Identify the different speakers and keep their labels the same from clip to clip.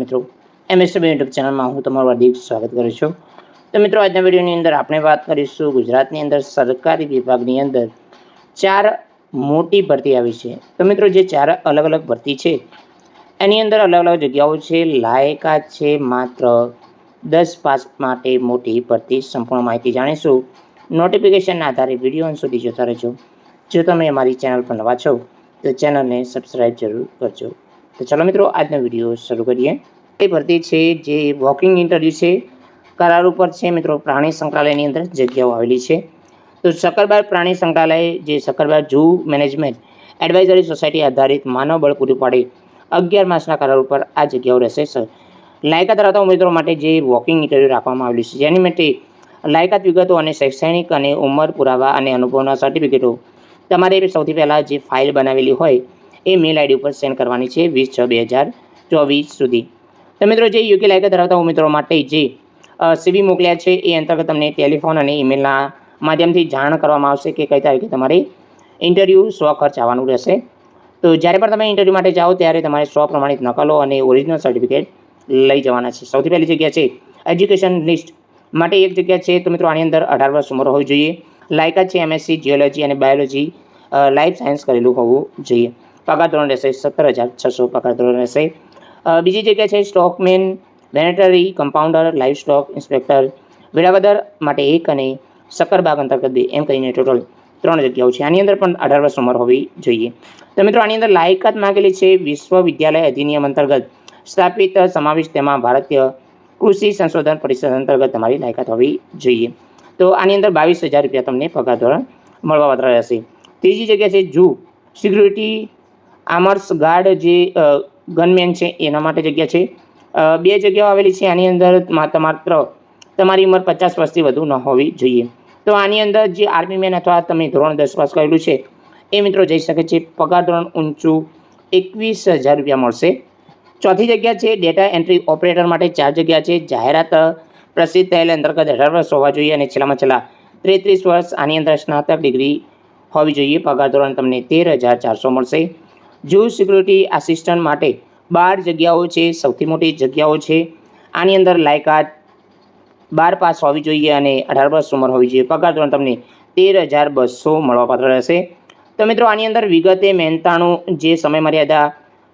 Speaker 1: મિત્રો MSB YouTube ચેનલમાં હું તમારું હાર્દિક સ્વાગત કરું છું। તો મિત્રો આજના વિડીયોની અંદર આપણે વાત કરીશું ગુજરાતની અંદર સરકારી વિભાગની અંદર 4 મોટી ભરતી આવી છે। તો મિત્રો જે 4 અલગ અલગ ભરતી છે એની અંદર અલગ અલગ જગ્યાઓ છે, લાયકાત છે માત્ર 10 પાસ માટે મોટી ભરતી। સંપૂર્ણ માહિતી જાણીશું। નોટિફિકેશનના આધારે વિડીયો અંત સુધી જોતા રહેજો। જો તમે અમારી ચેનલ પર નવા છો તો ચેનલને સબસ્ક્રાઈબ જરૂર કરજો। તો ચાલો મિત્રો આજનો વિડીયો શરૂ કરીએ। એ ભરતી છે જે વોકિંગ ઇન્ટરવ્યૂ છે, કરાર ઉપર છે મિત્રો। પ્રાણી સંગ્રહાલયની અંદર જગ્યાઓ આવેલી છે। તો સક્કરબાગ પ્રાણી સંગ્રહાલય જે Sakkarbaug zoo management advisory society આધારિત માનવ બળ પૂરું પાડે 11 માસના કરાર ઉપર આ જગ્યાઓ રહેશે। લાયકાત ધરાવતા ઉમેદવારો માટે જે વોકિંગ ઇન્ટરવ્યૂ રાખવામાં આવેલું છે, જેની માટે લાયકાત વિગતો અને શૈક્ષણિક અને ઉંમર પુરાવા અને અનુભવના સર્ટિફિકેટો તમારે સૌથી પહેલાં જે ફાઇલ બનાવેલી હોય એ મેલ આઈડી ઉપર સેન્ડ કરવાની છે 20/6/2024 સુધી। તો મિત્રો જે યોગ્ય લાયકાત ધરાવતા ઉમેદવારો માટે જે સીવી મોકલ્યા છે એ અંતર્ગત તમને ટેલિફોન અને ઈમેલના માધ્યમથી જાણ કરવામાં આવશે કે કઈ તારીખે તમારે ઇન્ટરવ્યૂ સ્વખર્ચ આવવાનું રહેશે। તો જ્યારે પણ તમે ઇન્ટરવ્યૂ માટે જાઓ ત્યારે તમારે સ્વપ્રમાણિત નકલો અને ઓરિજિનલ સર્ટિફિકેટ લઈ જવાના છે। સૌથી પહેલી જગ્યા છે એજ્યુકેશન લિસ્ટ માટે એક જગ્યા છે। તો મિત્રો આની અંદર 18 વર્ષ ઉંમર હોવી જોઈએ। લાયકાત છે એમએસસી જીઓલોજી અને બાયોલોજી લાઈફ સાયન્સ કરેલું હોવું જોઈએ। પગાર ધોરણ રહેશે 17,600 પગાર ધોરણ રહેશે। બીજી જગ્યા છે સ્ટોકમેન, વેનેટરી compounder, livestock inspector, Velavadar માટે 1 અને સક્કરબાગ અંતર્ગત 2 એમ કરીને ટોટલ 3 જગ્યાઓ છે। આની અંદર પણ 18 વર્ષ ઉંમર હોવી જોઈએ। તો મિત્રો આની અંદર લાયકાત માંગેલી છે વિશ્વવિદ્યાલય અધિનિયમ અંતર્ગત સ્થાપિત સમાવિષ્ટ તેમાં ભારતીય કૃષિ સંશોધન પરિષદ અંતર્ગત તમારી લાયકાત હોવી જોઈએ। તો આની અંદર 22,000 રૂપિયા તમને પગાર ધોરણ મળવાપાત્ર રહેશે। ત્રીજી જગ્યા છે ઝૂ સિક્યુરિટી આર્મર્સ ગાર્ડ જે ગનમેન છે એના માટે જગ્યા છે। 2 જગ્યાઓ આવેલી છે। આની અંદર માત્ર તમારી ઉંમર 50 વર્ષથી વધુ ન હોવી જોઈએ। તો આની અંદર જે આર્મી મેન અથવા તમે ધોરણ 10 પાસ કરેલું છે એ મિત્રો જઈ શકે છે। પગાર ધોરણ ઊંચું 21,000 રૂપિયા મળશે। ચોથી જગ્યા છે ડેટા એન્ટ્રી ઓપરેટર માટે 4 જગ્યા છે। જાહેરાત પ્રસિદ્ધ થયેલ અંતર્ગત 18 વર્ષ હોવા જોઈએ અને છેલ્લામાં છેલ્લા 33 વર્ષ આની અંદર સ્નાતક ડિગ્રી હોવી જોઈએ। પગાર ધોરણ તમને 13,400 મળશે। ઝૂ સિક્યુરિટી આસિસ્ટન્ટ માટે 12 જગ્યાઓ છે, સૌથી મોટી જગ્યાઓ છે। આની અંદર લાયકાત 12 પાસ હોવી જોઈએ અને 18 વર્ષ ઉંમર હોવી જોઈએ। પગાર ધોરણ તમને 13,200 મળવાપાત્ર રહેશે। તો મિત્રો આની અંદર વિગતે મહેનતાણું જે સમય મર્યાદા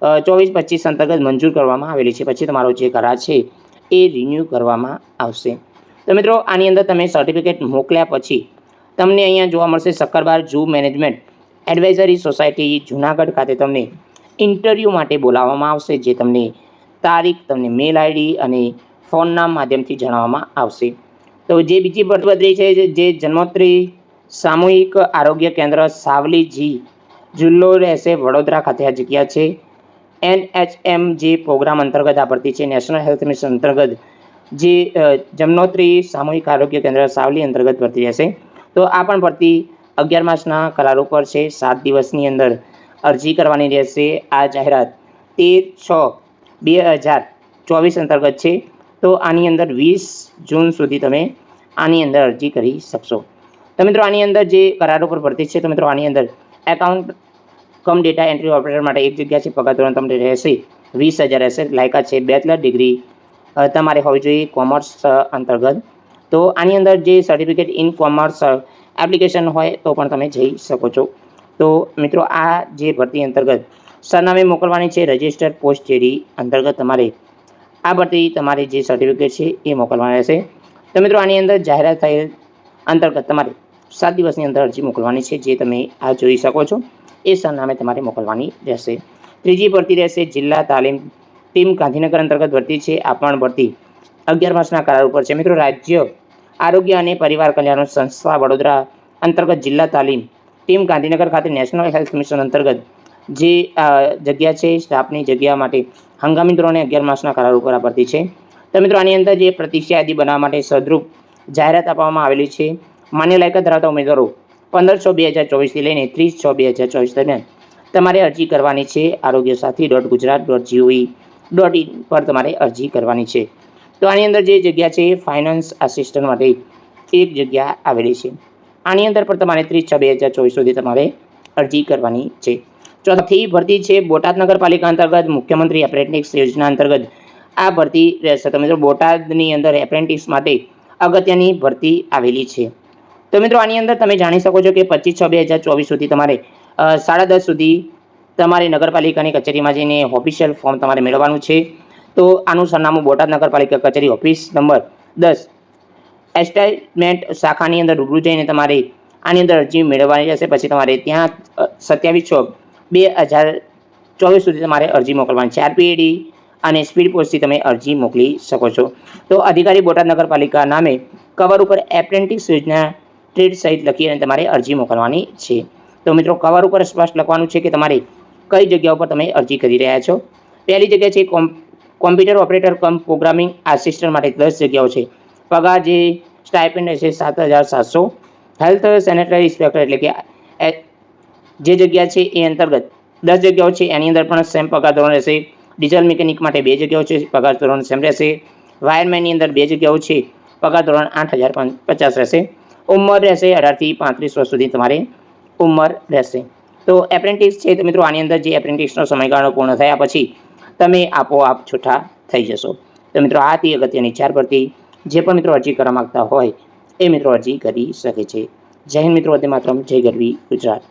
Speaker 1: 24-25 અંતર્ગત મંજૂર કરવામાં આવેલી છે, પછી તમારો જે કરાર છે એ રિન્યૂ કરવામાં આવશે। તો મિત્રો આની અંદર તમે સર્ટિફિકેટ મોકલ્યા પછી તમને અહીંયા જોવા મળશે Sakkarbaug zoo management advisory society Junagadh ખાતે તમને ઇન્ટરવ્યૂ માટે બોલાવવામાં આવશે, જે તમને તારીખ તમને મેલ આઈડી અને ફોનના માધ્યમથી જણાવવામાં આવશે। તો જે બીજી ભરતી છે જે જન્મોત્રી સામૂહિક આરોગ્ય કેન્દ્ર સાવલી જિલ્લો રહેશે વડોદરા ખાતે આ જગ્યા છે। NHM જે પ્રોગ્રામ અંતર્ગત આ ભરતી છે, નેશનલ હેલ્થ મિશન અંતર્ગત જે જમનોત્રી સામૂહિક આરોગ્ય કેન્દ્ર સાવલી અંતર્ગત ભરતી રહેશે। તો આ પણ ભરતી 11 માસના કરાર ઉપર છે। 7 દિવસની અંદર અરજી કરવાની રહેશે। આ જાહેરાત 13/6/2024 અંતર્ગત છે। તો આની અંદર 20 જૂન સુધી તમે આની અંદર અરજી કરી શકશો। તો મિત્રો આની અંદર જે કરાર ઉપર ભરતી છે, તો મિત્રો આની અંદર એકાઉન્ટ કમ ડેટા એન્ટ્રી ઓપરેટર માટે 1 જગ્યા છે। પગાર ધોરણ તમને રહેશે 20,000 રહેશે। લાયકાત છે બેચલર ડિગ્રી તમારે હોવી જોઈએ કોમર્સ અંતર્ગત। તો આની અંદર જે સર્ટિફિકેટ ઇન કોમર્સ એપ્લિકેશન હોય તો પણ તમે જઈ શકો છો। તો મિત્રો આ જે ભરતી અંતર્ગત સરનામે મોકલવાની છે રજિસ્ટર્ડ પોસ્ટ જેડી અંતર્ગત તમારે આ ભરતી તમારે જે સર્ટિફિકેટ છે એ મોકલવાના રહેશે। તો મિત્રો આની અંદર જાહેરાત થયેલ અંતર્ગત તમારે 7 દિવસની અંદર અરજી મોકલવાની છે, જે તમે આ જોઈ શકો છો એ સરનામે તમારે મોકલવાની રહેશે। ત્રીજી ભરતી રહેશે જિલ્લા તાલીમ ટીમ ગાંધીનગર અંતર્ગત ભરતી છે। આ પણ ભરતી 11 માસના કરાર ઉપર છે। મિત્રો રાજ્ય આરોગ્ય અને પરિવાર કલ્યાણ સંસ્થા વડોદરા અંતર્ગત જિલ્લા તાલીમ ટીમ ગાંધીનગર ખાતે નેશનલ હેલ્થ મિશન અંતર્ગત જે જગ્યા છે સ્ટાફની જગ્યા માટે હંગામી ધોરણે 11 માસના કરાર ઉપર આ ભરતી છે। તો મિત્રો આની અંદર જે પ્રતિક્ષા યાદી બનાવવા માટે સદરૂપ જાહેરાત આપવામાં આવેલી છે। માન્ય લાયકાત ધરાવતા ઉમેદવારો 15/6/2024 થી લઈને 30/6/2024 દરમિયાન તમારે અરજી કરવાની છે। arogyasathi.gujarat.gov.in પર તમારે અરજી કરવાની છે। તો આની અંદર જે જગ્યા છે ફાઇનાન્સ આસિસ્ટન્ટ માટે 1 જગ્યા આવેલી છે। આની અંદર પણ તમારે 30/6/2024 સુધી તમારે અરજી કરવાની છે। ચોથી ભરતી છે બોટાદ નગરપાલિકા અંતર્ગત મુખ્યમંત્રી એપ્રેન્ટિસ યોજના અંતર્ગત આ ભરતી રહેશે. તો મિત્રો બોટાદની અંદર એપ્રેન્ટિસ માટે અગત્યની ભરતી આવેલી છે. તો મિત્રો આની અંદર તમે જાણી શકો છો કે 25/6/2024 સુધી તમારે 10:30 સુધી તમારે નગરપાલિકાની કચેરીમાં જઈને ઓફિશિયલ ફોર્મ તમારે મેળવવાનું છે. તો આનું સરનામું બોટાદ નગરપાલિકા કચેરી ઓફિસ નંબર 10 એસ્ટાઇટમેન્ટ શાખાની અંદર રૂબરૂ જઈને તમારે આની અંદર અરજી મેળવવાની રહેશે. પછી તમારે ત્યાં 27/6/2024 સુધી તમારે અરજી મોકલવાની છે. આરપીએડી અને સ્પીડ પોસ્ટથી તમે અરજી મોકલી શકો છો. તો અધિકારી બોટાદ નગરપાલિકા નામે કવર ઉપર એપ્રેન્ટિસ યોજના ટ્રેડ સહિત લખી અને તમારે અરજી મોકલવાની છે. તો મિત્રો કવર ઉપર સ્પષ્ટ લખવાનું છે કે તમારે કઈ જગ્યા ઉપર તમે અરજી કરી રહ્યા છો. પહેલી જગ્યા છે કોમ્પ્યુટર ઓપરેટર કમ પ્રોગ્રામિંગ આસિસ્ટન્ટ માટે 10 જગ્યાઓ છે. પગાર જે સ્ટાઇપેન્ડ હશે 7,700. હેલ્થ સેનેટરી ઇન્સ્પેક્ટર એટલે કે જે જગ્યા છે એ અંતર્ગત 10 જગ્યાઓ છે. એની અંદર પણ સેમ પગાર ધોરણ રહેશે. ડીઝલ મિકેનિક માટે 2 જગ્યાઓ છે, પગાર ધોરણ સેમ રહેશે. વાયરમેનની અંદર 2 જગ્યાઓ છે, પગાર ધોરણ 8,050 રહેશે. ઉંમર રહેશે 18 થી 35 વર્ષ સુધી તમારે ઉંમર રહેશે. તો એપ્રેન્ટિસ છે તો મિત્રો આની અંદર જે એપ્રેન્ટિસનો સમયગાળો પૂર્ણ થયા પછી તમે આપોઆપ છૂટા થઈ જશો. તો મિત્રો આ હતી અગત્યની 4 ભરતી. જે પણ મિત્રો અરજી કરવા માગતા હોય એ મિત્રો અરજી કરી શકે છે. જય હિન્દ મિત્રો, વંદે માતરમ, જય ગરવી ગુજરાત.